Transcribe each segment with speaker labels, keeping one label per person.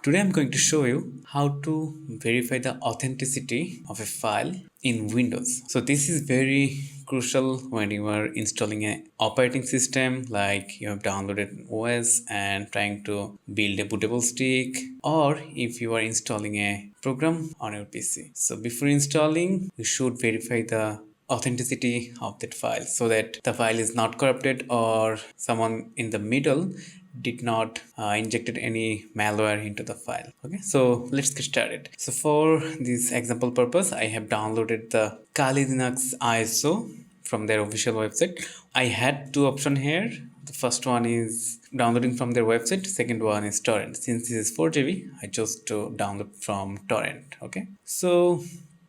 Speaker 1: Today I'm going to show you how to verify the authenticity of a file in Windows. So this is very crucial when you are installing an operating system, like you have downloaded OS and trying to build a bootable stick, or if you are installing a program on your PC. So before installing, you should verify the authenticity of that file so that the file is not corrupted or someone in the middle did not injected any malware into the file. Okay, so let's get started. So for this example purpose, I have downloaded the Kali Linux ISO from their official website. I had two options here. The first one is downloading from their website, second one is torrent. Since this is 4 GB, I chose to download from torrent. Okay, so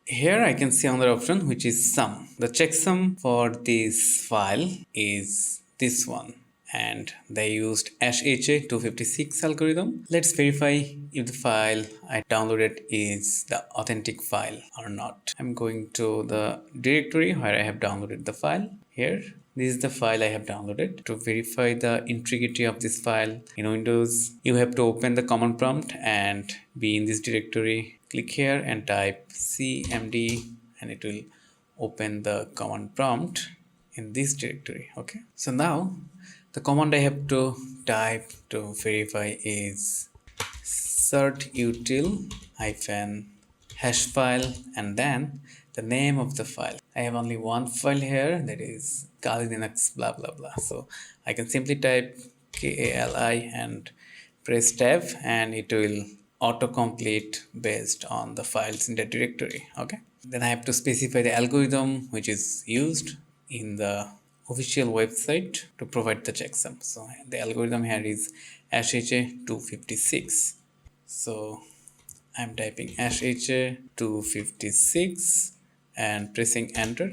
Speaker 1: here I can see another option, which is sum. The checksum for this file is this one, and they used HA256 algorithm. Let's verify if the file I downloaded is the authentic file or not. I'm going to the directory where I have downloaded the file. Here, this is the file I have downloaded. To verify the integrity of this file in Windows, you have to open the command prompt and be in this directory. Click here and type cmd and it will open the command prompt in this directory. Okay, so now the command I have to type to verify is certutil hashfile and then the name of the file. I have only one file here, that is Kali Linux blah blah blah. So I can simply type KALI and press tab and it will autocomplete based on the files in the directory. Okay, then I have to specify the algorithm which is used in the official website to provide the checksum. So the algorithm here is HHA256. So I'm typing HHA256 and pressing enter.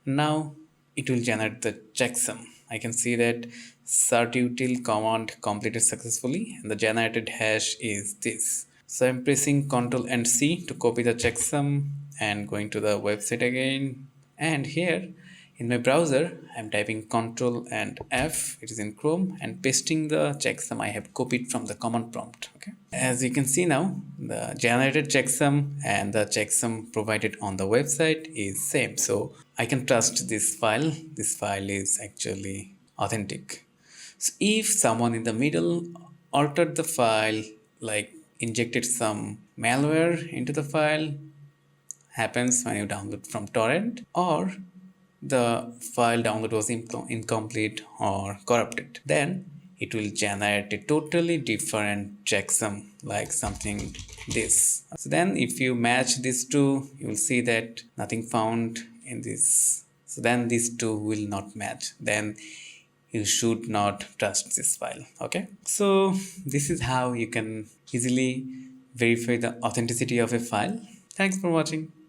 Speaker 1: Now it will generate the checksum. I can see that certutil command completed successfully and the generated hash is this. So I'm pressing Ctrl and C to copy the checksum and going to the website again, and here in my browser I'm typing Ctrl and F, it is in Chrome, and pasting the checksum I have copied from the command prompt. Okay, as you can see now, the generated checksum and the checksum provided on the website is same, so I can trust this file. This file is actually authentic. So if someone in the middle altered the file, like injected some malware into the file, happens when you download from torrent, or the file download was incomplete or corrupted, then it will generate a totally different checksum, like something this. So then if you match these two, you will see that nothing found in this. So then these two will not match. Then you should not trust this file. Okay, so this is how you can easily verify the authenticity of a file. Thanks for watching.